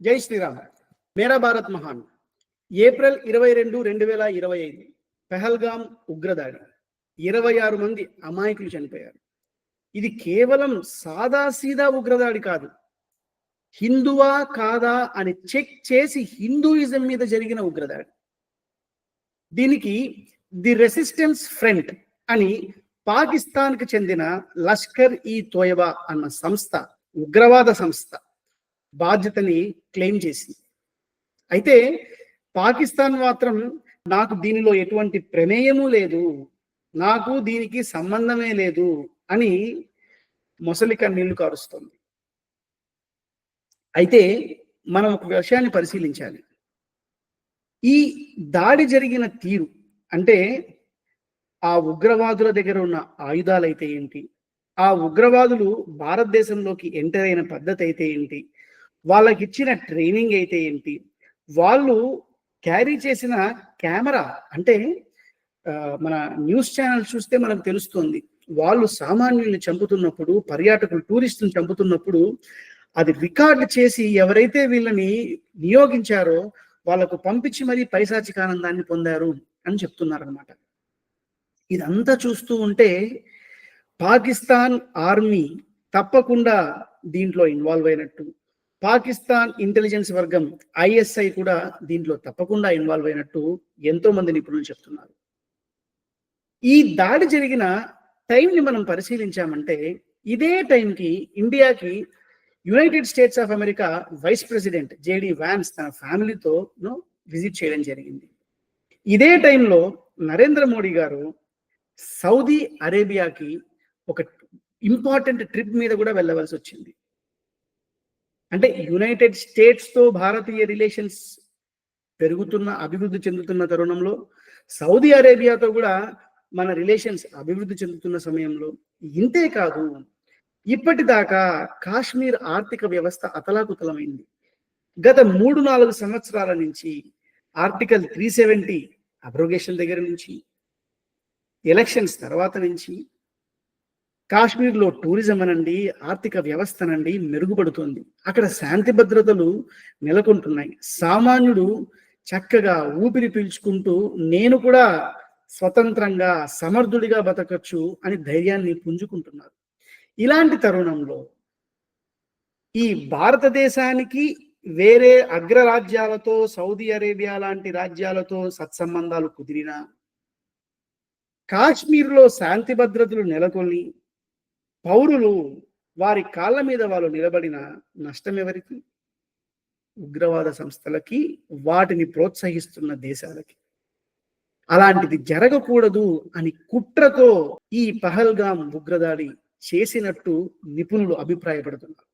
జై శ్రీరామ్. మేరా భారత్ మహాన్. ఏప్రిల్ 22, 2025 పెహల్గాం ఉగ్రదాడి. 26 మంది అమాయకులు చనిపోయారు. ఇది కేవలం సాదాసీదా ఉగ్రదాడి కాదు. హిందువా కాదా అని చెక్ చేసి హిందూయిజం మీద జరిగిన ఉగ్రదాడి. దీనికి ది రెసిస్టెన్స్ ఫ్రంట్ అని పాకిస్తాన్కి చెందిన లష్కర్ ఈ తోయబా అన్న సంస్థ, ఉగ్రవాద సంస్థ బాధ్యతని క్లెయిమ్ చేసింది. అయితే పాకిస్తాన్ మాత్రం నాకు దీనిలో ఎటువంటి ప్రమేయము లేదు, నాకు దీనికి సంబంధమే లేదు అని మొసలి కన్నీళ్లు కారుస్తుంది. అయితే మనం ఒక విషయాన్ని పరిశీలించాలి. ఈ దాడి జరిగిన తీరు అంటే ఆ ఉగ్రవాదుల దగ్గర ఉన్న ఆయుధాలు అయితే ఏంటి, ఆ ఉగ్రవాదులు భారతదేశంలోకి ఎంటర్ అయిన పద్ధతి అయితే ఏంటి, వాళ్ళకి ఇచ్చిన ట్రైనింగ్ అయితే ఏంటి, వాళ్ళు క్యారీ చేసిన కెమెరా అంటే మన న్యూస్ ఛానల్ చూస్తే మనకు తెలుస్తుంది. వాళ్ళు సామాన్యుల్ని చంపుతున్నప్పుడు, పర్యాటకులు టూరిస్టులను చంపుతున్నప్పుడు అది రికార్డు చేసి ఎవరైతే వీళ్ళని నియోగించారో వాళ్ళకు పంపించి మరీ పైశాచిక ఆనందాన్ని పొందారు అని చెప్తున్నారనమాట. ఇదంతా చూస్తూ ఉంటే పాకిస్తాన్ ఆర్మీ తప్పకుండా దీంట్లో ఇన్వాల్వ్ అయినట్టు, పాకిస్తాన్ ఇంటెలిజెన్స్ వర్గం ఐఎస్ఐ కూడా దీంట్లో తప్పకుండా ఇన్వాల్వ్ అయినట్టు ఎంతో మంది నిపుణులు చెప్తున్నారు. ఈ దాడి జరిగిన టైంని మనం పరిశీలించామంటే ఇదే టైంకి ఇండియాకి United States of America vice president JD Vance తన ఫ్యామిలీతో విజిట్ చేయడం జరిగింది. ఇదే టైంలో నరేంద్ర మోడీ గారు సౌదీ అరేబియాకి ఒక ఇంపార్టెంట్ ట్రిప్ మీద కూడా వెళ్ళవలసి వచ్చింది. అంటే యునైటెడ్ స్టేట్స్తో భారతీయ రిలేషన్స్ పెరుగుతున్న, అభివృద్ధి చెందుతున్న తరుణంలో సౌదీ అరేబియాతో కూడా మన రిలేషన్స్ అభివృద్ధి చెందుతున్న సమయంలో, ఇంతే కాదు ఇప్పటిదాకా కాశ్మీర్ ఆర్థిక వ్యవస్థ అతలాకుతలమైంది. గత 3-4 సంవత్సరాల నుంచి ఆర్టికల్ 370 అబ్రోగేషన్ దగ్గర నుంచి, ఎలక్షన్స్ తర్వాత నుంచి కాశ్మీర్లో టూరిజం అనండి, ఆర్థిక వ్యవస్థనండి మెరుగుపడుతుంది. అక్కడ శాంతి భద్రతలు నెలకొంటున్నాయి. సామాన్యుడు చక్కగా ఊపిరి పీల్చుకుంటూ నేను కూడా స్వతంత్రంగా సమర్థుడిగా బతకచ్చు అని ధైర్యాన్ని పుంజుకుంటున్నారు. ఇలాంటి తరుణంలో ఈ భారతదేశానికి వేరే అగ్రరాజ్యాలతో, సౌదీ అరేబియా లాంటి రాజ్యాలతో సత్సంబంధాలు కుదిరినా, కాశ్మీర్లో శాంతి భద్రతలు నెలకొని పౌరులు వారి కాళ్ళ మీద వాళ్ళు నిలబడిన నష్టం ఎవరికి? ఉగ్రవాద సంస్థలకి, వాటిని ప్రోత్సహిస్తున్న దేశాలకి. అలాంటిది జరగకూడదు అని కుట్రతో ఈ పహల్గాం ఉగ్రదాడి చేసినట్టు నిపుణులు అభిప్రాయపడుతున్నారు.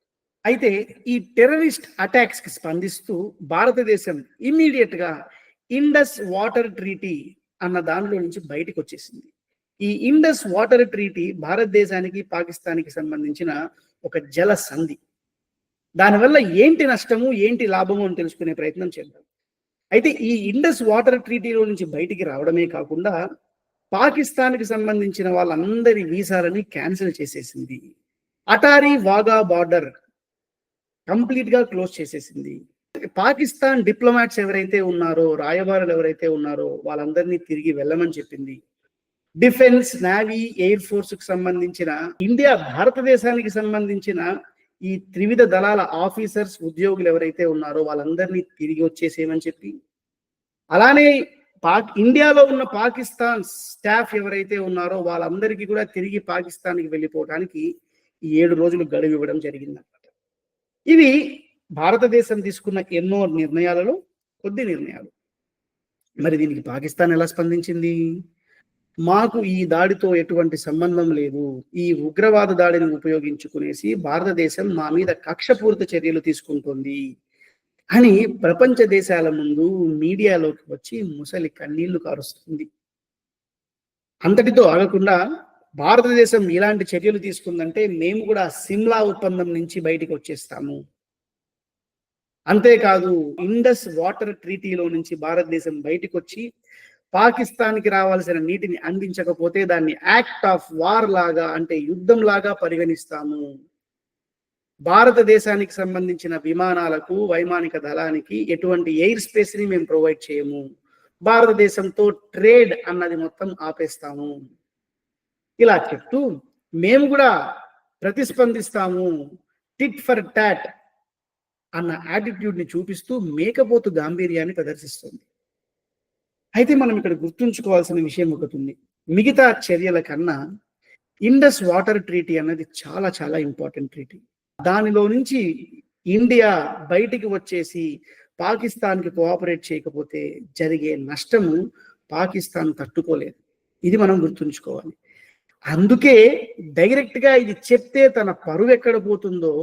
అయితే ఈ టెర్రరిస్ట్ అటాక్స్ కి స్పందిస్తూ భారతదేశం ఇమ్మీడియట్ గా ఇండస్ వాటర్ ట్రీటీ అన్న దానిలో నుంచి బయటకు వచ్చేసింది. ఈ ఇండస్ వాటర్ ట్రీటీ భారతదేశానికి, పాకిస్తాన్కి సంబంధించిన ఒక జల సంధి. దానివల్ల ఏంటి నష్టము, ఏంటి లాభము అని తెలుసుకునే ప్రయత్నం చేద్దాం. అయితే ఈ ఇండస్ వాటర్ ట్రీటీలో నుంచి బయటికి రావడమే కాకుండా పాకిస్తాన్కి సంబంధించిన వాళ్ళందరి వీసాలని క్యాన్సిల్ చేసేసింది. అటారీ వాఘా బార్డర్ కంప్లీట్ గా క్లోజ్ చేసేసింది. పాకిస్తాన్ డిప్లొమాట్స్ ఎవరైతే ఉన్నారో, రాయబారులు ఎవరైతే ఉన్నారో వాళ్ళందరినీ తిరిగి వెళ్ళమని చెప్పింది. డిఫెన్స్, నేవీ, ఎయిర్ ఫోర్స్ కు సంబంధించిన, ఇండియా భారతదేశానికి సంబంధించిన ఈ త్రివిధ దళాల ఆఫీసర్స్, ఉద్యోగులు ఎవరైతే ఉన్నారో వాళ్ళందరినీ తిరిగి వచ్చేసేయమని చెప్పి, అలానే ఇండియాలో ఉన్న పాకిస్తాన్ స్టాఫ్ ఎవరైతే ఉన్నారో వాళ్ళందరికీ కూడా తిరిగి పాకిస్తాన్కి వెళ్ళిపోవడానికి 7 రోజులు గడువు ఇవ్వడం జరిగిందన్నమాట. ఇవి భారతదేశం తీసుకున్న ఎన్నో నిర్ణయాలలో కొద్ది నిర్ణయాలు. మరి దీనికి పాకిస్తాన్ ఎలా స్పందించింది? మాకు ఈ దాడితో ఎటువంటి సంబంధం లేదు, ఈ ఉగ్రవాద దాడిని ఉపయోగించుకునేసి భారతదేశం మా మీద కక్షపూరిత చర్యలు తీసుకుంటుంది అని ప్రపంచ దేశాల ముందు మీడియాలోకి వచ్చి ముసలి కన్నీళ్లు కారుస్తుంది. అంతటితో ఆగకుండా భారతదేశం ఇలాంటి చర్యలు తీసుకుందంటే మేము కూడా సిమ్లా ఒప్పందం నుంచి బయటికి వచ్చేస్తాము, అంతేకాదు ఇండస్ వాటర్ ట్రీటీలో నుంచి భారతదేశం బయటకు వచ్చి పాకిస్తాన్కి రావాల్సిన నీటిని అందించకపోతే దాన్ని యాక్ట్ ఆఫ్ వార్ లాగా, అంటే యుద్ధం లాగా పరిగణిస్తాము, భారతదేశానికి సంబంధించిన విమానాలకు, వైమానిక దళానికి ఎటువంటి ఎయిర్ స్పేస్ ని మేము ప్రొవైడ్ చేయము. భారతదేశంతో ట్రేడ్ అన్నది మొత్తం ఆపేస్తాము. ఇలా చెప్తూ మేము కూడా ప్రతిస్పందిస్తాము, టిట్ ఫర్ టాట్ అన్న యాటిట్యూడ్ ని చూపిస్తూ మేకపోతు గాంభీర్యాన్ని ప్రదర్శిస్తుంది. అయితే మనం ఇక్కడ గుర్తుంచుకోవాల్సిన విషయం ఒకటి ఉంది. మిగతా చర్యల కన్నా ఇండస్ వాటర్ ట్రీటీ అన్నది చాలా చాలా ఇంపార్టెంట్ ట్రీటీ. దానిలో నుంచి ఇండియా బయటికి వచ్చేసి పాకిస్తాన్కి కోఆపరేట్ చేయకపోతే జరిగే నష్టము పాకిస్తాన్ తట్టుకోలేదు. ఇది మనం గుర్తుంచుకోవాలి. అందుకే డైరెక్ట్ గా ఇది చెప్తే తన పరువు ఎక్కడ పోతుందో,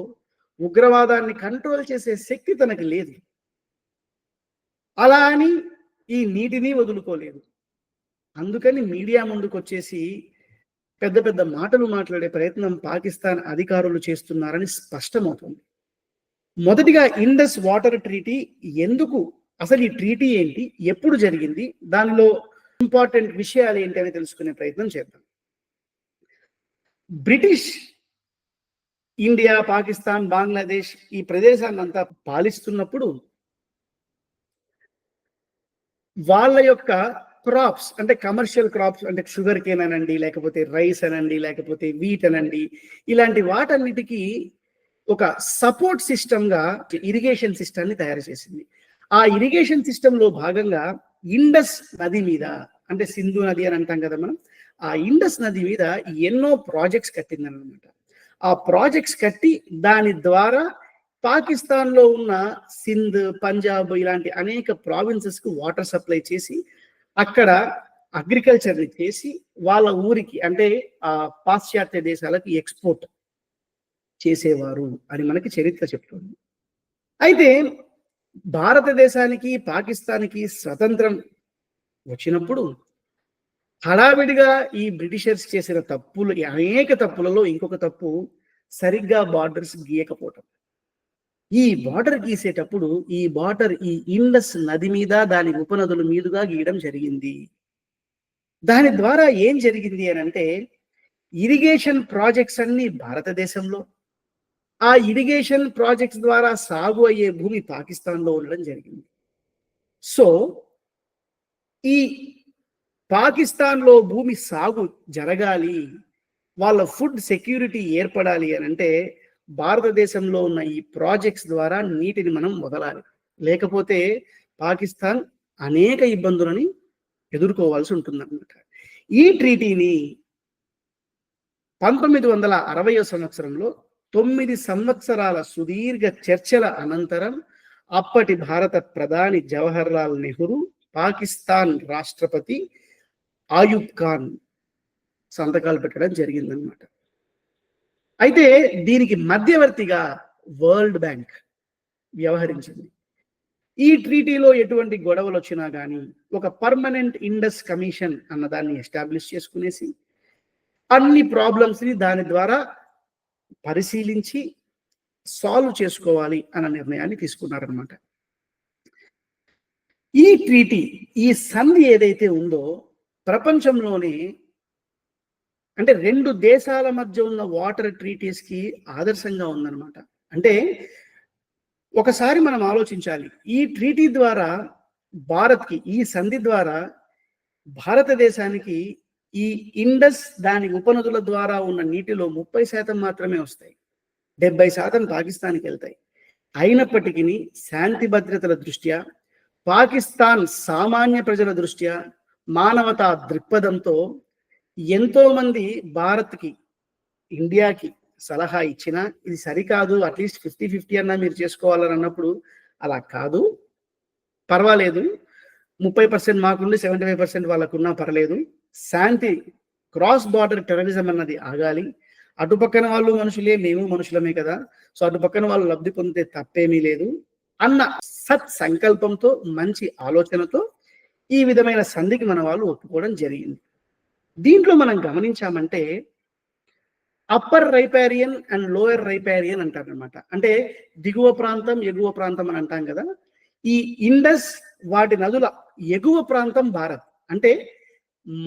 ఉగ్రవాదాన్ని కంట్రోల్ చేసే శక్తి తనకి లేదు. అలా అని ఈ నీటిని వదులుకోలేదు. అందుకని మీడియా ముందుకు వచ్చేసి పెద్ద పెద్ద మాటలు మాట్లాడే ప్రయత్నం పాకిస్తాన్ అధికారులు చేస్తున్నారని స్పష్టమవుతుంది. మొదటిగా ఇండస్ వాటర్ ట్రీటీ ఎందుకు, అసలు ఈ ట్రీటీ ఏంటి, ఎప్పుడు జరిగింది, దానిలో ఇంపార్టెంట్ విషయాలు ఏంటి అని తెలుసుకునే ప్రయత్నం చేద్దాం. బ్రిటిష్ ఇండియా, పాకిస్తాన్, బంగ్లాదేశ్ ఈ ప్రదేశాన్ని అంతా పాలిస్తున్నప్పుడు వాళ్ళ యొక్క క్రాప్స్ అంటే కమర్షియల్ క్రాప్స్ అంటే షుగర్ కేన్ అనండి, లేకపోతే రైస్ అనండి, లేకపోతే వీట్ అనండి, ఇలాంటి వాటన్నిటికీ ఒక సపోర్ట్ సిస్టమ్ గా ఇరిగేషన్ సిస్టమ్ ని తయారు చేసింది. ఆ ఇరిగేషన్ సిస్టమ్ లో భాగంగా ఇండస్ నది మీద, అంటే సింధు నది అని అంటాం కదా మనం, ఆ ఇండస్ నది మీద ఎన్నో ప్రాజెక్ట్స్ కట్టిందన్నమాట. ఆ ప్రాజెక్ట్స్ కట్టి దాని ద్వారా పాకిస్తాన్ లో ఉన్న సింధ్, పంజాబ్ ఇలాంటి అనేక ప్రావిన్సెస్ కు వాటర్ సప్లై చేసి అక్కడ అగ్రికల్చర్ ని చేసి వాళ్ళ ఊరికి అంటే ఆ పాశ్చాత్య దేశాలకు ఎక్స్పోర్ట్ చేసేవారు అని మనకి చరిత్ర చెప్తుంది. అయితే భారతదేశానికి, పాకిస్తాన్కి స్వతంత్రం వచ్చినప్పుడు హడావిడిగా ఈ బ్రిటిషర్స్ చేసిన తప్పులు, అనేక తప్పులలో ఇంకొక తప్పు సరిగ్గా బార్డర్స్ గీయకపోవటం. ఈ బార్డర్ గీసేటప్పుడు ఈ బార్డర్ ఈ ఇండస్ నది మీద, దాని ఉపనదుల మీదుగా గీయడం జరిగింది. దాని ద్వారా ఏం జరిగింది అని అంటే, ఇరిగేషన్ ప్రాజెక్ట్స్ అన్ని భారతదేశంలో, ఆ ఇరిగేషన్ ప్రాజెక్ట్స్ ద్వారా సాగు అయ్యే భూమి పాకిస్తాన్లో ఉండడం జరిగింది. సో ఈ పాకిస్తాన్లో భూమి సాగు జరగాలి, వాళ్ళ ఫుడ్ సెక్యూరిటీ ఏర్పడాలి అని అంటే భారతదేశంలో ఉన్న ఈ ప్రాజెక్ట్స్ ద్వారా నీటిని మనం వదలాలి. లేకపోతే పాకిస్తాన్ అనేక ఇబ్బందులని ఎదుర్కోవాల్సి ఉంటుందన్నమాట. ఈ ట్రీటీని 1960వ సంవత్సరంలో 9 సంవత్సరాల సుదీర్ఘ చర్చల అనంతరం అప్పటి భారత ప్రధాని జవహర్ లాల్ నెహ్రూ, పాకిస్తాన్ రాష్ట్రపతి ఆయూబ్ ఖాన్ సంతకాలు పెట్టడం జరిగిందనమాట. అయితే దీనికి మధ్యవర్తిగా వరల్డ్ బ్యాంక్ వ్యవహరించింది. ఈ ట్రీటీలో ఎటువంటి గొడవలు వచ్చినా కానీ ఒక పర్మనెంట్ ఇండస్ కమిషన్ అన్నదాన్ని ఎస్టాబ్లిష్ చేసుకునేసి అన్ని ప్రాబ్లమ్స్ ని దాని ద్వారా పరిశీలించి సాల్వ్ చేసుకోవాలి అన్న నిర్ణయాన్ని తీసుకున్నారనమాట. ఈ ట్రీటీ, ఈ సంధి ఏదైతే ఉందో ప్రపంచంలోనే అంటే 2 దేశాల మధ్య ఉన్న వాటర్ ట్రీటీస్ కి ఆదర్శంగా ఉందన్నమాట. అంటే ఒకసారి మనం ఆలోచించాలి, ఈ ట్రీటీ ద్వారా భారత్కి, ఈ సంధి ద్వారా భారతదేశానికి ఈ ఇండస్ దాని ఉపనదుల ద్వారా ఉన్న నీటిలో 30% మాత్రమే వస్తాయి, 70% పాకిస్తాన్కి వెళ్తాయి. అయినప్పటికీ శాంతి భద్రతల దృష్ట్యా, పాకిస్తాన్ సామాన్య ప్రజల దృష్ట్యా, మానవతా దృక్పథంతో ఎంతో మంది భారత్కి, ఇండియాకి సలహా ఇచ్చినా ఇది సరికాదు, అట్లీస్ట్ 50-50 అన్నా మీరు చేసుకోవాలని అన్నప్పుడు అలా కాదు, పర్వాలేదు 30% మాకుండి 75% వాళ్ళకున్నా పర్లేదు, శాంతి, క్రాస్ బార్డర్ టెర్రరిజం అన్నది ఆగాలి, అటుపక్కన వాళ్ళు మనుషులే, మేము మనుషులమే కదా, సో అటుపక్కన వాళ్ళు లబ్ధి పొందితే తప్పేమీ లేదు అన్న సత్ సంకల్పంతో, మంచి ఆలోచనతో ఈ విధమైన సంధికి మన వాళ్ళు ఒప్పుకోవడం జరిగింది. దీంట్లో మనం గమనించామంటే అప్పర్ రైపారియన్ అండ్ లోయర్ రైపారియన్ అంటారనమాట. అంటే దిగువ ప్రాంతం, ఎగువ ప్రాంతం అని అంటాం కదా. ఈ ఇండస్ వాటి నదుల ఎగువ ప్రాంతం భారత్. అంటే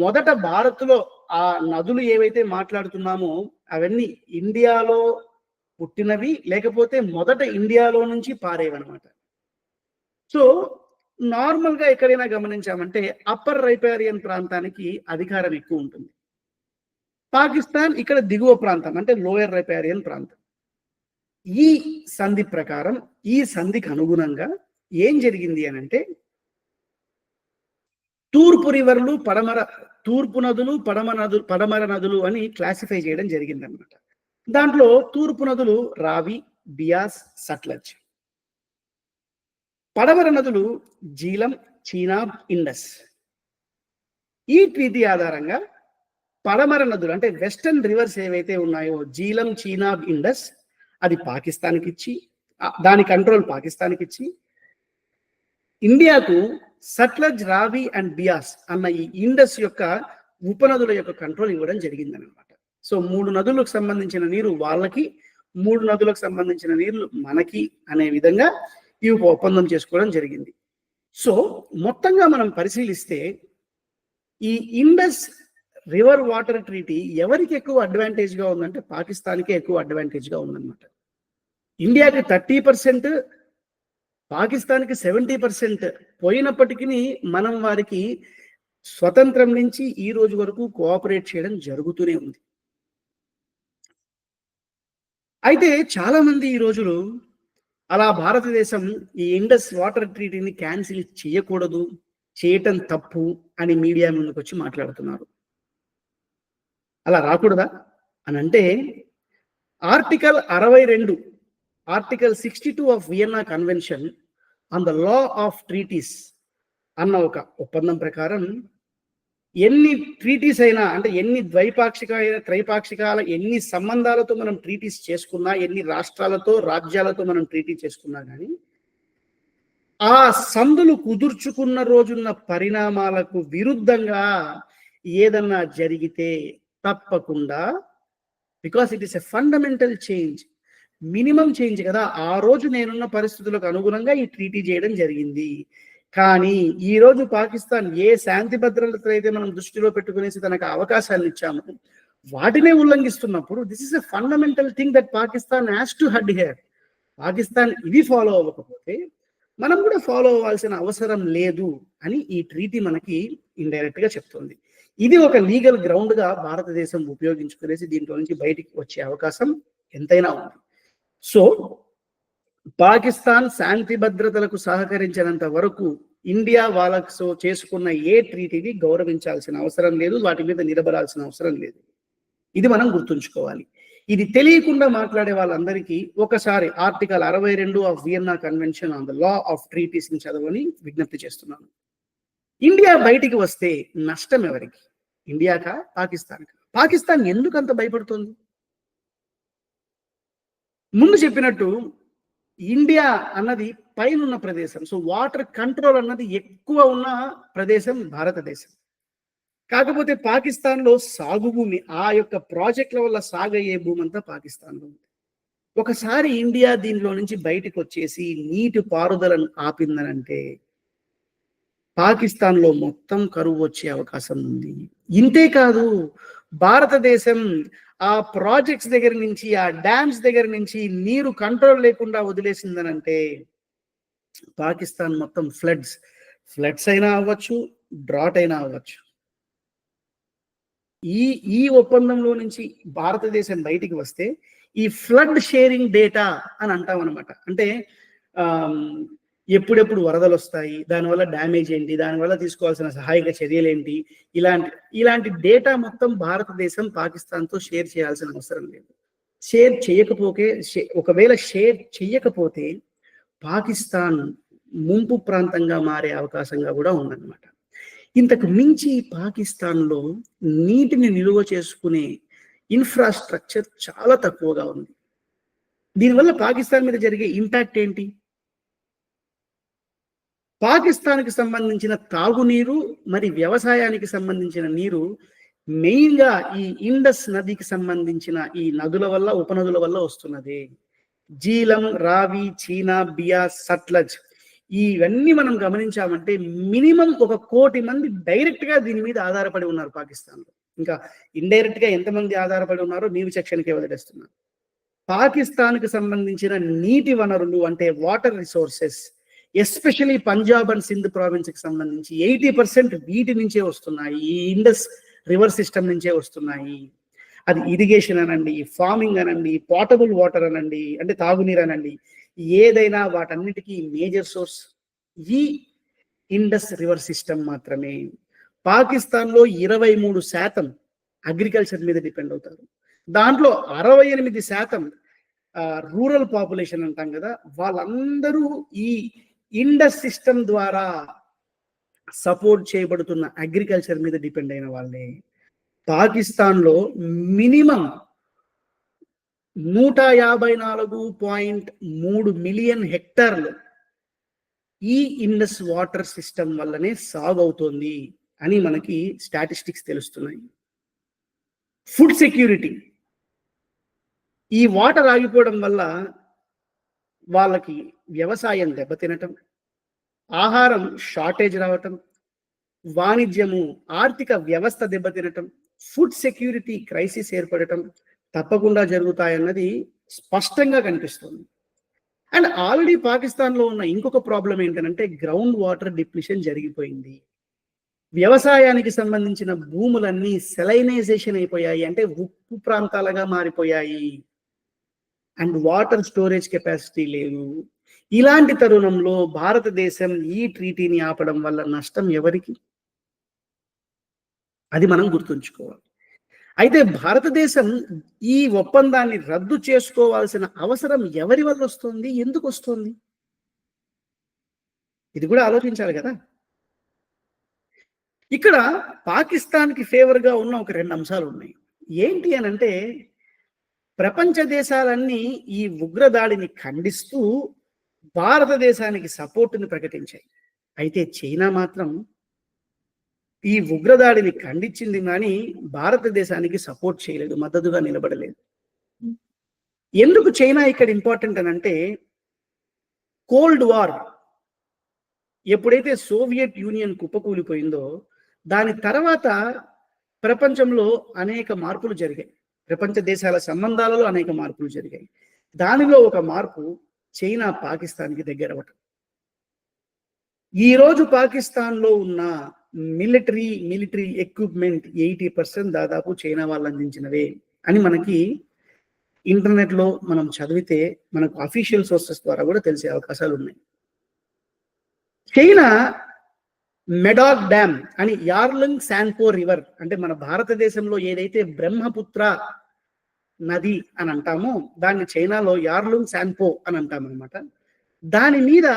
మొదట భారత్లో ఆ నదులు ఏవైతే మాట్లాడుతున్నామో అవన్నీ ఇండియాలో పుట్టినవి, లేకపోతే మొదట ఇండియాలో నుంచి పారేవన్నమాట. సో నార్మల్గా ఎక్కడైనా గమనించామంటే అప్పర్ రైపారియన్ ప్రాంతానికి అధికారం ఎక్కువ ఉంటుంది. పాకిస్తాన్ ఇక్కడ దిగువ ప్రాంతం అంటే లోయర్ రైపారియన్ ప్రాంతం. ఈ సంధి ప్రకారం, ఈ సంధికి అనుగుణంగా ఏం జరిగింది అని అంటే, తూర్పు రివర్లు, తూర్పు నదులు, పడమర నదులు అని క్లాసిఫై చేయడం జరిగిందనమాట. దాంట్లో తూర్పు నదులు రావి, బియాస్, సట్లజ్. పడమర నదులు జీలం, చీనాబ్, ఇండస్. ఈ ట్రీటీ ఆధారంగా పడమర నదులు అంటే వెస్టర్న్ రివర్స్ ఏవైతే ఉన్నాయో జీలం, చీనాబ్, ఇండస్, అది పాకిస్తాన్కి ఇచ్చి, దాని కంట్రోల్ పాకిస్తాన్కి ఇచ్చి, ఇండియాకు సట్లజ్, రావి అండ్ బియాస్ అన్న ఈ ఇండస్ యొక్క ఉపనదుల యొక్క కంట్రోల్ ఇవ్వడం జరిగిందనమాట. సో 3 నదులకు సంబంధించిన నీరు వాళ్ళకి, 3 నదులకు సంబంధించిన నీళ్లు మనకి అనే విధంగా ఈ ఒప్పందం చేసుకోవడం జరిగింది. సో మొత్తంగా మనం పరిశీలిస్తే ఈ ఇండస్ రివర్ వాటర్ ట్రీటీ ఎవరికి ఎక్కువ అడ్వాంటేజ్ గా ఉందంటే పాకిస్తాన్కే ఎక్కువ అడ్వాంటేజ్ గా ఉందన్నమాట. ఇండియాకి 30%, పాకిస్తాన్కి 70% పోయినప్పటికీ మనం వారికి స్వతంత్రం నుంచి ఈ రోజు వరకు కోఆపరేట్ చేయడం జరుగుతూనే ఉంది. అయితే చాలా మంది ఈ రోజులు అలా భారతదేశం ఈ ఇండస్ వాటర్ ట్రీటీని క్యాన్సిల్ చేయకూడదు, చేయటం తప్పు అని మీడియా ముందుకు వచ్చి మాట్లాడుతున్నారు. అలా రాకూడదా అని అంటే, article 62, article 62 of Vienna convention on the law of treaties అన్న ఒక ఒప్పందం ప్రకారం ఎన్ని ట్రీటీస్ అయినా, అంటే ఎన్ని త్రైపాక్షికాల ఎన్ని సంబంధాలతో మనం ట్రీటీస్ చేసుకున్నా, ఎన్ని రాష్ట్రాలతో, రాజ్యాలతో మనం ట్రీటీ చేసుకున్నా కానీ ఆ సందులు కుదుర్చుకున్న రోజున్న పరిణామాలకు విరుద్ధంగా ఏదన్నా జరిగితే తప్పకుండా, because it is a fundamental change, minimum change కదా, ఆ రోజు నేనున్న పరిస్థితులకు అనుగుణంగా ఈ ట్రీటీ చేయడం జరిగింది. కానీ ఈ రోజు పాకిస్తాన్ ఏ శాంతి భద్రతలు అయితే మనం దృష్టిలో పెట్టుకునేసి తనకు అవకాశాలు ఇచ్చాము వాటినే ఉల్లంఘిస్తున్నప్పుడు, this is a fundamental thing that Pakistan has to head here. Pakistan ఇది ఫాలో అవ్వకపోతే మనం కూడా ఫాలో అవ్వాల్సిన అవసరం లేదు అని ఈ ట్రీటీ మనకి ఇండైరెక్ట్ గా చెప్తుంది. ఇది ఒక లీగల్ గ్రౌండ్ గా భారతదేశం ఉపయోగించుకునేసి దీంట్లో నుంచి బయటికి వచ్చే అవకాశం ఎంతైనా ఉంది. సో పాకిస్తాన్ శాంతి భద్రతలకు సహకరించినంత వరకు ఇండియా వాళ్ళకు చేసుకున్న ఏ ట్రీటీని గౌరవించాల్సిన అవసరం లేదు, వాటి మీద నిలబడాల్సిన అవసరం లేదు. ఇది మనం గుర్తుంచుకోవాలి. ఇది తెలియకుండా మాట్లాడే వాళ్ళందరికీ ఒకసారి article 62 of Vienna convention on the law of treaties ని చదవని విజ్ఞప్తి చేస్తున్నాను. ఇండియా బయటికి వస్తే నష్టం ఎవరికి? ఇండియాకా, పాకిస్తాన్కా? పాకిస్తాన్ ఎందుకు అంత భయపడుతుంది? ముందు చెప్పినట్టు ఇండియా అన్నది పైనున్న ప్రదేశం, సో వాటర్ కంట్రోల్ అన్నది ఎక్కువ ఉన్న ప్రదేశం భారతదేశం. కాకపోతే పాకిస్తాన్లో సాగు భూమి, ఆ యొక్క ప్రాజెక్టుల వల్ల సాగయ్యే భూమి అంతా పాకిస్తాన్లో ఉంది. ఒకసారి ఇండియా దీనిలో నుంచి బయటకు వచ్చేసి నీటి పారుదలను ఆపిందనంటే పాకిస్తాన్లో మొత్తం కరువు వచ్చే అవకాశం ఉంది. ఇంతే కాదు, భారతదేశం ఆ ప్రాజెక్ట్స్ దగ్గర నుంచి, ఆ డ్యామ్స్ దగ్గర నుంచి నీరు కంట్రోల్ లేకుండా వదిలేసిందనంటే పాకిస్తాన్ మొత్తం ఫ్లడ్స్ అయినా అవ్వచ్చు, డ్రాట్ అయినా అవ్వచ్చు. ఈ ఒప్పందంలో నుంచి భారతదేశం బయటికి వస్తే ఈ ఫ్లడ్ షేరింగ్ డేటా అని అంటాం అనమాట. అంటే ఎప్పుడెప్పుడు వరదలు వస్తాయి, దానివల్ల డ్యామేజ్ ఏంటి, దానివల్ల తీసుకోవాల్సిన సహాయక చర్యలు ఏంటి, ఇలాంటి డేటా మొత్తం భారతదేశం పాకిస్తాన్తో షేర్ చేయాల్సిన అవసరం లేదు. ఒకవేళ షేర్ చెయ్యకపోతే పాకిస్తాన్ ముంపు ప్రాంతంగా మారే అవకాశంగా కూడా ఉందన్నమాట. ఇంతకు మించి పాకిస్తాన్లో నీటిని నిలువ చేసుకునే ఇన్ఫ్రాస్ట్రక్చర్ చాలా తక్కువగా ఉంది. దీనివల్ల పాకిస్తాన్ మీద జరిగే ఇంపాక్ట్ ఏంటి? పాకిస్తాన్కి సంబంధించిన తాగునీరు మరి వ్యవసాయానికి సంబంధించిన నీరు మెయిన్ గా ఈ ఇండస్ నదికి సంబంధించిన ఈ నదుల వల్ల, ఉపనదుల వల్ల వస్తున్నది. జీలం, రావి, చీనా, బియాస్, సట్లజ్, ఇవన్నీ మనం గమనించామంటే మినిమం 1 కోటి మంది డైరెక్ట్ గా దీని మీద ఆధారపడి ఉన్నారు పాకిస్తాన్లో. ఇంకా ఇండైరెక్ట్ గా ఎంతమంది ఆధారపడి ఉన్నారో నీవు సెక్షన్కే వదిలేస్తున్నారు. పాకిస్తాన్కి సంబంధించిన నీటి వనరులు అంటే water resources, especially Punjab and Sindh ప్రావిన్స్కి సంబంధించి 80% వీటి నుంచే వస్తున్నాయి. ఈ ఇండస్ రివర్ సిస్టమ్ నుంచే వస్తున్నాయి. అది ఇరిగేషన్ అనండి, ఫార్మింగ్ అనండి, పోర్టబుల్ వాటర్ అనండి, అంటే తాగునీరు అనండి, ఏదైనా వాటన్నిటికీ మేజర్ సోర్స్ ఈ ఇండస్ రివర్ సిస్టమ్ మాత్రమే. పాకిస్తాన్లో 23% అగ్రికల్చర్ మీద డిపెండ్ అవుతారు. దాంట్లో 68% రూరల్ పాపులేషన్ అంటాం కదా, వాళ్ళందరూ ఈ ఇండస్ సిస్టమ్ ద్వారా సపోర్ట్ చేయబడుతున్న అగ్రికల్చర్ మీద డిపెండ్ అయిన వాళ్ళే. పాకిస్తాన్లో మినిమం 154.3 మిలియన్ హెక్టార్లు ఈ ఇండస్ వాటర్ సిస్టమ్ వల్లనే సాగవుతోంది అని మనకి స్టాటిస్టిక్స్ తెలుస్తున్నాయి. ఫుడ్ సెక్యూరిటీ, ఈ వాటర్ ఆగిపోవడం వల్ల వాళ్ళకి వ్యవసాయం దెబ్బతినటం, ఆహారం షార్టేజ్ రావటం, వాణిజ్యము ఆర్థిక వ్యవస్థ దెబ్బతినటం, ఫుడ్ సెక్యూరిటీ క్రైసిస్ ఏర్పడటం తప్పకుండా జరుగుతాయన్నది స్పష్టంగా కనిపిస్తుంది. అండ్ ఆల్రెడీ పాకిస్తాన్లో ఉన్న ఇంకొక ప్రాబ్లం ఏంటంటే గ్రౌండ్ వాటర్ డిప్లిషన్ జరిగిపోయింది. వ్యవసాయానికి సంబంధించిన భూములన్నీ సెలైనైజేషన్ అయిపోయాయి, అంటే ఉప్పు ప్రాంతాలుగా మారిపోయాయి. అండ్ వాటర్ స్టోరేజ్ కెపాసిటీ లేదు. ఇలాంటి తరుణంలో భారతదేశం ఈ ట్రీటీని ఆపడం వల్ల నష్టం ఎవరికి? అది మనం గుర్తుంచుకోవాలి. అయితే భారతదేశం ఈ ఒప్పందాన్ని రద్దు చేసుకోవాల్సిన అవసరం ఎవరి వల్ల వస్తుంది, ఎందుకు వస్తుంది? ఇది కూడా ఆలోచించాలి కదా. ఇక్కడ పాకిస్తాన్కి ఫేవర్గా ఉన్న ఒక 2 అంశాలు ఉన్నాయి. ఏంటి అని అంటే, ప్రపంచ దేశాలన్నీ ఈ ఉగ్రదాడిని ఖండిస్తూ భారతదేశానికి సపోర్టుని ప్రకటించాయి. అయితే చైనా మాత్రం ఈ ఉగ్రదాడిని ఖండించింది కానీ భారతదేశానికి సపోర్ట్ చేయలేదు, మద్దతుగా నిలబడలేదు. ఎందుకు చైనా ఇక్కడ ఇంపార్టెంట్ అని అంటే, కోల్డ్ వార్ ఎప్పుడైతే సోవియట్ యూనియన్ కుప్పకూలిపోయిందో దాని తర్వాత ప్రపంచంలో అనేక మార్పులు జరిగాయి. ప్రపంచ దేశాల సంబంధాలలో అనేక మార్పులు జరిగాయి. దానిలో ఒక మార్పు చైనా పాకిస్తాన్కి దగ్గరవటం. ఈరోజు పాకిస్తాన్లో ఉన్న మిలిటరీ ఎక్విప్మెంట్ 80% దాదాపు చైనా వాళ్ళు అందించినవే అని మనకి ఇంటర్నెట్లో మనం చదివితే మనకు అఫీషియల్ సోర్సెస్ ద్వారా కూడా తెలిసే అవకాశాలు ఉన్నాయి. చైనా మెడాక్ డ్యామ్ అని యార్లుంగ్ శాన్పో రివర్, అంటే మన భారతదేశంలో ఏదైతే బ్రహ్మపుత్ర నది అని అంటామో దాన్ని చైనాలో యార్లుంగ్ శాన్పో అని అంటాం అనమాట. దాని మీద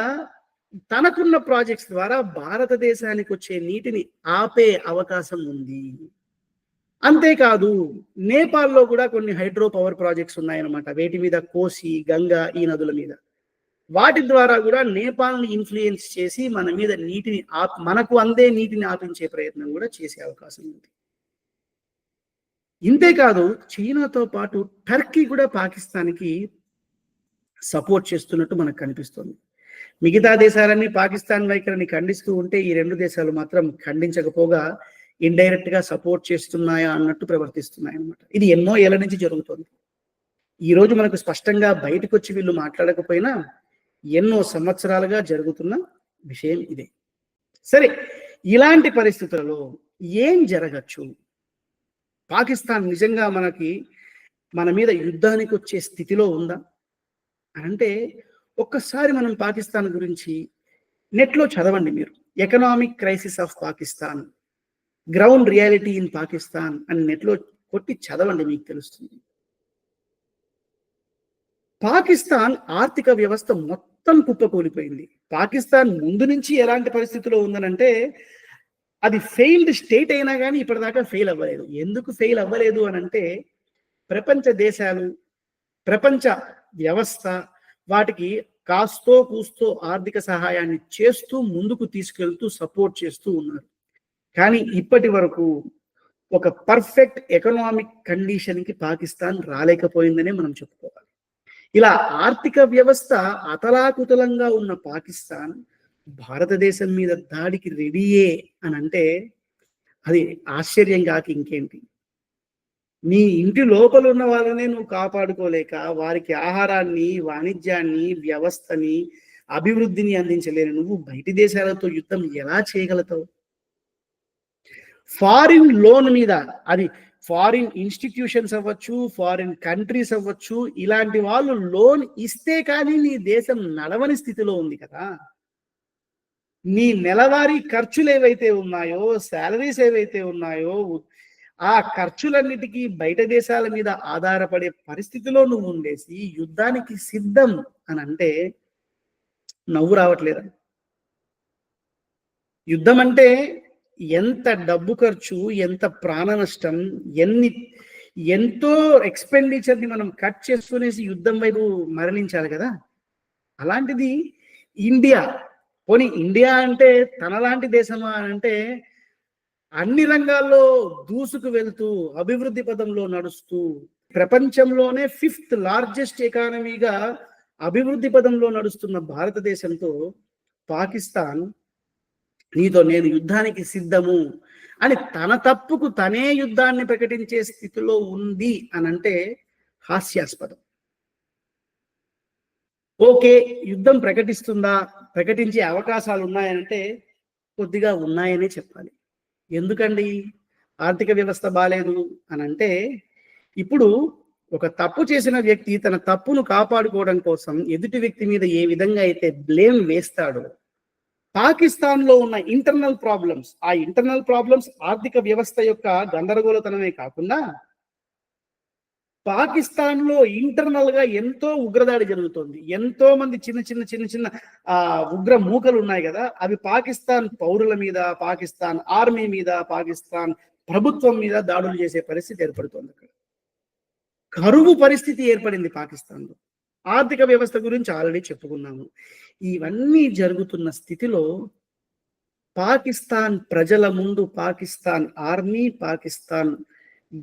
తనకున్న ప్రాజెక్ట్స్ ద్వారా భారతదేశానికి వచ్చే నీటిని ఆపే అవకాశం ఉంది. అంతేకాదు నేపాల్లో కూడా కొన్ని హైడ్రో పవర్ ప్రాజెక్ట్స్ ఉన్నాయన్నమాట. వేటి మీద? కోసి, గంగా, ఈ నదుల మీద. వాటి ద్వారా కూడా నేపాల్ని ఇన్ఫ్లుయెన్స్ చేసి మన మీద నీటిని మనకు అందే నీటిని ఆపించే ప్రయత్నం కూడా చేసే అవకాశం ఉంది. ఇంతేకాదు చైనాతో పాటు టర్కీ కూడా పాకిస్తాన్కి సపోర్ట్ చేస్తున్నట్టు మనకు కనిపిస్తుంది. మిగతా దేశాలన్నీ పాకిస్తాన్ వైఖరిని ఖండిస్తూ ఉంటే ఈ 2 దేశాలు మాత్రం ఖండించకపోగా ఇండైరెక్ట్ గా సపోర్ట్ చేస్తున్నాయా అన్నట్టు ప్రవర్తిస్తున్నాయి అన్నమాట. ఇది ఎన్నో ఏళ్ల నుంచి జరుగుతుంది. ఈ రోజు మనకు స్పష్టంగా బయటకు వచ్చి వీళ్ళు మాట్లాడకపోయినా ఎన్నో సంవత్సరాలుగా జరుగుతున్న విషయం ఇదే. సరే, ఇలాంటి పరిస్థితులలో ఏం జరగచ్చు? పాకిస్తాన్ నిజంగా మన మీద యుద్ధానికి వచ్చే స్థితిలో ఉందా అంటే, ఒక్కసారి మనం పాకిస్తాన్ గురించి నెట్లో చదవండి. మీరు economic crisis of Pakistan, ground reality in Pakistan అని నెట్లో కొట్టి చదవండి, మీకు తెలుస్తుంది. పాకిస్తాన్ ఆర్థిక వ్యవస్థ మొత్తం కుప్పకూలిపోయింది. పాకిస్తాన్ ముందు నుంచి ఎలాంటి పరిస్థితిలో ఉందనంటే, అది ఫెయిల్డ్ స్టేట్ అయినా కానీ ఇప్పటిదాకా ఫెయిల్ అవ్వలేదు. ఎందుకు ఫెయిల్ అవ్వలేదు అని అంటే, ప్రపంచ దేశాలు, ప్రపంచ వ్యవస్థ వాటికి కాస్తో కూస్తో ఆర్థిక సహాయాన్ని చేస్తూ ముందుకు తీసుకెళ్తూ సపోర్ట్ చేస్తూ ఉన్నారు. కానీ ఇప్పటి వరకు ఒక పర్ఫెక్ట్ ఎకనామిక్ కండిషన్కి పాకిస్తాన్ రాలేకపోయిందనే మనం చెప్పుకోవాలి. ఇలా ఆర్థిక వ్యవస్థ అతలాకుతలంగా ఉన్న పాకిస్తాన్ భారతదేశం మీద దాడికి రెడీయే అని అంటే అది ఆశ్చర్యం కాక ఇంకేంటి. నీ ఇంటి లోపల ఉన్న వాళ్ళనే నువ్వు కాపాడుకోలేక వారికి ఆహారాన్ని, వాణిజ్యాన్ని, వ్యవస్థని, అభివృద్ధిని అందించలేని నువ్వు బయటి దేశాలతో యుద్ధం ఎలా చేయగలుగుతావు? ఫారిన్ లోన్ మీద, అది ఫారిన్ ఇన్స్టిట్యూషన్స్ అవ్వచ్చు, ఫారిన్ కంట్రీస్ అవ్వచ్చు, ఇలాంటి వాళ్ళు లోన్ ఇస్తే కానీ నీ దేశం నడవని స్థితిలో ఉంది కదా. నీ నెలవారీ ఖర్చులు ఏవైతే ఉన్నాయో, శాలరీస్ ఏవైతే ఉన్నాయో, ఆ ఖర్చులన్నిటికీ బయట దేశాల మీద ఆధారపడే పరిస్థితిలో నువ్వు ఉండేసి యుద్ధానికి సిద్ధం అని అంటే నవ్వు రావట్లేదా? యుద్ధం అంటే ఎంత డబ్బు ఖర్చు, ఎంత ప్రాణ నష్టం, ఎంతో ఎక్స్పెండిచర్ని మనం కట్ చేసుకునేసి యుద్ధం వైపు మరలించాలి కదా. అలాంటిది ఇండియా, పోనీ ఇండియా అంటే తనలాంటి దేశమా అని అంటే అన్ని రంగాల్లో దూసుకు వెళ్తూ అభివృద్ధి పదంలో నడుస్తూ ప్రపంచంలోనే 5th లార్జెస్ట్ ఎకానమీగా అభివృద్ధి పదంలో నడుస్తున్న భారతదేశంతో పాకిస్తాన్ నీతో నేను యుద్ధానికి సిద్ధము అని తన తప్పుకు తనే యుద్ధాన్ని ప్రకటించే స్థితిలో ఉంది అని అంటే హాస్యాస్పదం. ఓకే, యుద్ధం ప్రకటిస్తుందా, ప్రకటించే అవకాశాలు ఉన్నాయంటే కొద్దిగా ఉన్నాయనే చెప్పాలి. ఎందుకండి? ఆర్థిక వ్యవస్థ బాలేదు అని అంటే, ఇప్పుడు ఒక తప్పు చేసిన వ్యక్తి తన తప్పును కాపాడుకోవడం కోసం ఎదుటి వ్యక్తి మీద ఏ విధంగా అయితే బ్లేమ్ వేస్తాడో, పాకిస్తాన్లో ఉన్న ఇంటర్నల్ ప్రాబ్లమ్స్, ఆ ఇంటర్నల్ ప్రాబ్లమ్స్ ఆర్థిక వ్యవస్థ యొక్క గందరగోళతనమే కాకుండా పాకిస్తాన్లో ఇంటర్నల్ గా ఎంతో ఉగ్రదాడి జరుగుతోంది. ఎంతో మంది చిన్న చిన్న ఉగ్ర మూకలు ఉన్నాయి కదా, అవి పాకిస్తాన్ పౌరుల మీద, పాకిస్తాన్ ఆర్మీ మీద, పాకిస్తాన్ ప్రభుత్వం మీద దాడులు చేసే పరిస్థితి ఏర్పడుతోంది. అక్కడ కరువు పరిస్థితి ఏర్పడింది పాకిస్తాన్లో. ఆర్థిక వ్యవస్థ గురించి ఆల్రెడీ చెప్పుకున్నాము. ఇవన్నీ జరుగుతున్న స్థితిలో పాకిస్తాన్ ప్రజల ముందు పాకిస్తాన్ ఆర్మీ, పాకిస్తాన్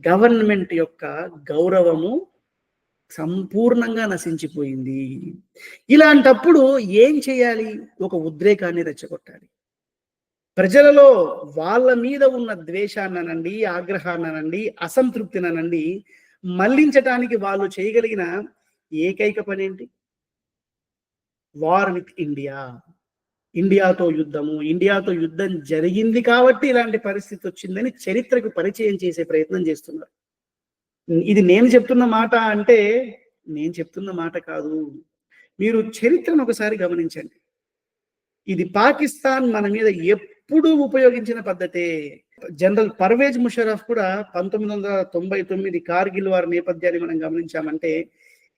గవర్నమెంట్ యొక్క గౌరవము సంపూర్ణంగా నశించిపోయింది. ఇలాంటప్పుడు ఏం చేయాలి? ఒక ఉద్రేకాన్ని రెచ్చగొట్టాలి. ప్రజలలో వాళ్ళ మీద ఉన్న ద్వేషాన్ననండి, ఆగ్రహాన్ననండి, అసంతృప్తిననండి మళ్లించటానికి వాళ్ళు చేయగలిగిన ఏకైక పని ఏంటి? War with India. ఇండియాతో యుద్ధము, ఇండియాతో యుద్ధం జరిగింది కాబట్టి ఇలాంటి పరిస్థితి వచ్చిందని చరిత్రకు పరిచయం చేసే ప్రయత్నం చేస్తున్నారు. ఇది నేను చెప్తున్న మాట అంటే నేను చెప్తున్న మాట కాదు. మీరు చరిత్రను ఒకసారి గమనించండి. ఇది పాకిస్తాన్ మన మీద ఎప్పుడూ ఉపయోగించిన పద్ధతే. జనరల్ పర్వేజ్ ముషరఫ్ కూడా 1999 కార్గిల్ వారి నేపథ్యాన్ని మనం గమనించామంటే,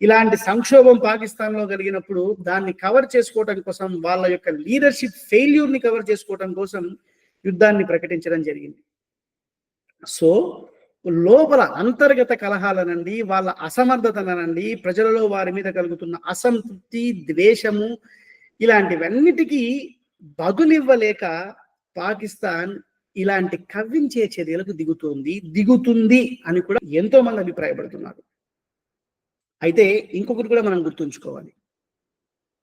ఇలాంటి సంక్షోభం పాకిస్తాన్ లో కలిగినప్పుడు దాన్ని కవర్ చేసుకోవడం కోసం, వాళ్ళ యొక్క లీడర్షిప్ ఫెయిల్యూర్ ని కవర్ చేసుకోవడం కోసం యుద్ధాన్ని ప్రకటించడం జరిగింది. సో లోపల అంతర్గత కలహాలనండి, వాళ్ళ అసమర్థతనండి, ప్రజలలో వారి మీద కలుగుతున్న అసంతృప్తి, ద్వేషము, ఇలాంటివన్నిటికీ బదులివ్వలేక పాకిస్తాన్ ఇలాంటి కవ్వించే చర్యలకు దిగుతుంది అని కూడా ఎంతో మంది అభిప్రాయపడుతున్నారు. అయితే ఇంకొకటి కూడా మనం గుర్తుంచుకోవాలి.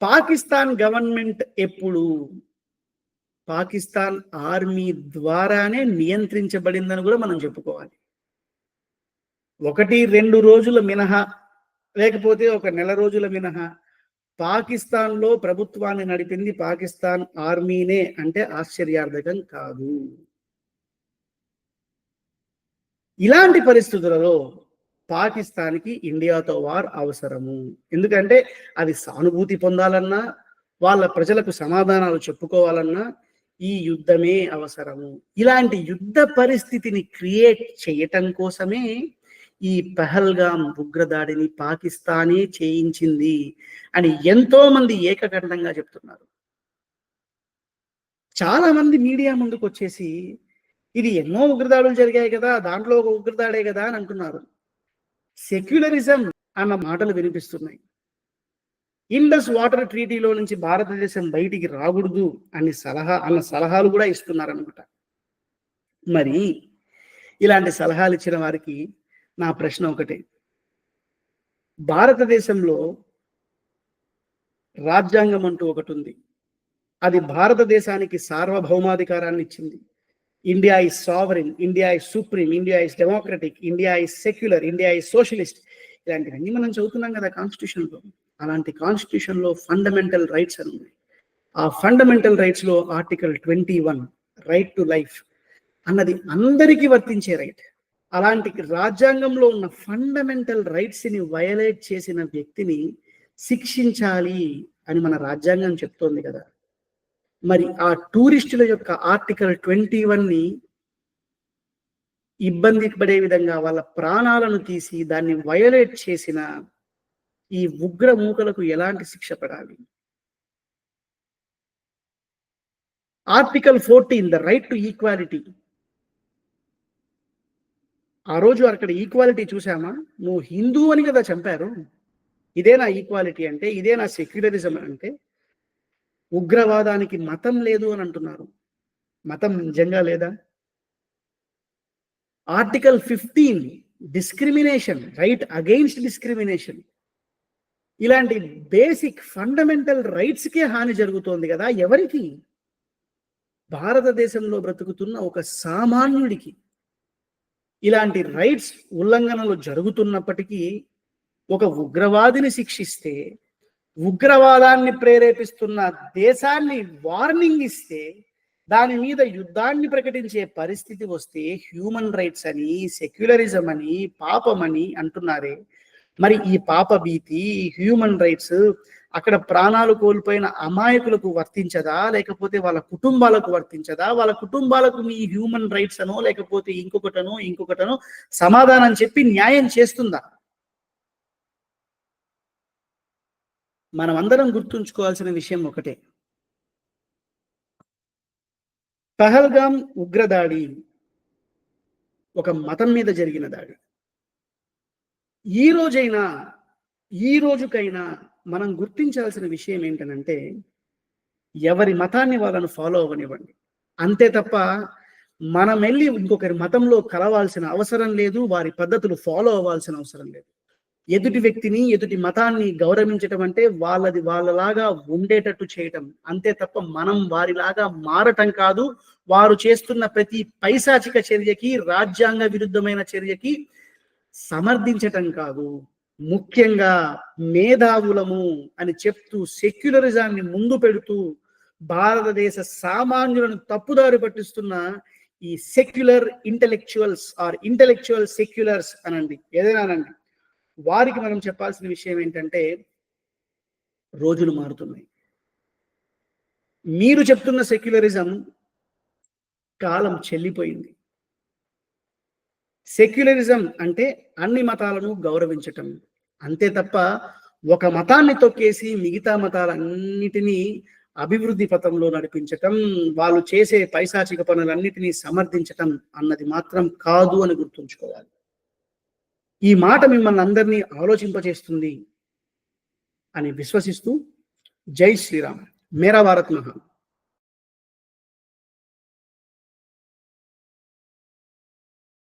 పాకిస్తాన్ గవర్నమెంట్ ఎప్పుడు పాకిస్తాన్ ఆర్మీ ద్వారానే నియంత్రించబడిందని కూడా మనం చెప్పుకోవాలి. 1-2 రోజుల మినహా, లేకపోతే ఒక నెల రోజుల మినహా పాకిస్తాన్లో ప్రభుత్వాన్ని నడిపింది పాకిస్తాన్ ఆర్మీనే అంటే ఆశ్చర్యార్థకం కాదు. ఇలాంటి పరిస్థితులలో పాకిస్తాన్కి ఇండియాతో వార్ అవసరము. ఎందుకంటే అది సానుభూతి పొందాలన్నా, వాళ్ళ ప్రజలకు సమాధానాలు చెప్పుకోవాలన్నా ఈ యుద్ధమే అవసరము. ఇలాంటి యుద్ధ పరిస్థితిని క్రియేట్ చేయటం కోసమే ఈ పహల్గామ్ ఉగ్రదాడిని పాకిస్తానే చేయించింది అని ఎంతో మంది ఏకకంఠంగా చెప్తున్నారు. చాలా మంది మీడియా ముందుకు వచ్చేసి ఇది ఎన్నో ఉగ్రదాడులు జరిగాయి కదా, దాంట్లో ఒక ఉగ్రదాడే కదా అని అంటున్నారు. సెక్యులరిజం అన్న మాటలు వినిపిస్తున్నాయి. ఇండస్ వాటర్ ట్రీటీలో నుంచి భారతదేశం బయటికి రాకూడదు అన్న సలహాలు కూడా ఇస్తున్నారనమాట. మరి ఇలాంటి సలహాలు ఇచ్చిన వారికి నా ప్రశ్న ఒకటే. భారతదేశంలో రాజ్యాంగం అంటూ ఒకటి ఉంది. అది భారతదేశానికి సార్వభౌమాధికారాన్ని ఇచ్చింది. India is sovereign, India is supreme, India is democratic, India is secular, India is socialist, ఇలాంటివన్నీ మనం చదువుతున్నాం కదా కాన్స్టిట్యూషన్లో. అలాంటి కాన్స్టిట్యూషన్లో ఫండమెంటల్ రైట్స్ అని ఉన్నాయి. ఆ ఫండమెంటల్ రైట్స్లో ఆర్టికల్ 21 రైట్ టు లైఫ్ అన్నది అందరికీ వర్తించే రైట్. అలాంటి రాజ్యాంగంలో ఉన్న ఫండమెంటల్ రైట్స్ని వయలేట్ చేసిన వ్యక్తిని శిక్షించాలి అని మన రాజ్యాంగం చెప్తోంది కదా. మరి ఆ టూరిస్టుల యొక్క ఆర్టికల్ 21ని ఇబ్బంది పడే విధంగా వాళ్ళ ప్రాణాలను తీసి దాన్ని వయలేట్ చేసిన ఈ ఉగ్ర మూకలకు ఎలాంటి శిక్ష పడాలి? Article 14 the right to equality. ఆ రోజు అక్కడ ఈక్వాలిటీ చూసామా? నువ్వు హిందూ అని కదా చంపారు. ఇదేనా ఈక్వాలిటీ అంటే? ఇదేనా సెక్యులరిజం అంటే? ఉగ్రవాదానికి మతం లేదు అని అంటున్నారు. మతం నిజంగా లేదా? Article 15 discrimination, right against discrimination. ఇలాంటి బేసిక్ ఫండమెంటల్ రైట్స్కే హాని జరుగుతోంది కదా. ఎవరికి? భారతదేశంలో బ్రతుకుతున్న ఒక సామాన్యుడికి. ఇలాంటి రైట్స్ ఉల్లంఘనలు జరుగుతున్నప్పటికీ ఒక ఉగ్రవాదిని శిక్షిస్తే, ఉగ్రవాదాన్ని ప్రేరేపిస్తున్న దేశాన్ని వార్నింగ్ ఇస్తే, దాని మీద యుద్ధాన్ని ప్రకటించే పరిస్థితి వస్తే హ్యూమన్ రైట్స్ అని, సెక్యులరిజం అని, పాపమని అంటున్నారే. మరి ఈ పాప భీతి, హ్యూమన్ రైట్స్ అక్కడ ప్రాణాలు కోల్పోయిన అమాయకులకు వర్తించదా? లేకపోతే వాళ్ళ కుటుంబాలకు వర్తించదా? వాళ్ళ కుటుంబాలకు మీ హ్యూమన్ రైట్స్ అనో లేకపోతే ఇంకొకటనో సమాధానం చెప్పి న్యాయం చేస్తుందా? మనం అందరం గుర్తుంచుకోవాల్సిన విషయం ఒకటే. పహల్గామ్ ఉగ్రదాడి ఒక మతం మీద జరిగిన దాడి. ఈ రోజుకైనా మనం గుర్తించాల్సిన విషయం ఏంటనంటే, ఎవరి మతాన్ని వాళ్ళను ఫాలో అవ్వనివ్వండి. అంతే తప్ప మనం వెళ్ళి ఇంకొకరి మతంలో కలవాల్సిన అవసరం లేదు, వారి పద్ధతులు ఫాలో అవ్వాల్సిన అవసరం లేదు. ఎదుటి వ్యక్తిని, ఎదుటి మతాన్ని గౌరవించటం అంటే వాళ్ళది వాళ్ళలాగా ఉండేటట్టు చేయటం. అంతే తప్ప మనం వారిలాగా మారటం కాదు. వారు చేస్తున్న ప్రతి పైశాచిక చర్యకి, రాజ్యాంగ విరుద్ధమైన చర్యకి సమర్థించటం కాదు. ముఖ్యంగా మేధావులము అని చెప్తూ సెక్యులరిజాన్ని ముందు పెడుతూ భారతదేశ సామాన్యులను తప్పుదారి పట్టిస్తున్న ఈ secular intellectuals or intellectual seculars అనండి, ఏదైనానండి, వారికి మనం చెప్పాల్సిన విషయం ఏంటంటే, రోజులు మారుతున్నాయి. మీరు చెప్తున్న సెక్యులరిజం కాలం చెల్లిపోయింది. సెక్యులరిజం అంటే అన్ని మతాలను గౌరవించటం. అంతే తప్ప ఒక మతాన్ని తొక్కేసి మిగతా మతాలన్నిటినీ అభివృద్ధి పథంలో నడిపించటం, వాళ్ళు చేసే పైశాచిక పనులన్నిటినీ సమర్థించటం అన్నది మాత్రం కాదు అని గుర్తుంచుకోవాలి. ఈ మాట మిమ్మల్ని అందరినీ ఆలోచింపచేస్తుంది అని విశ్వసిస్తూ, జై శ్రీరామ్. మేరా భారత్ మహాన్.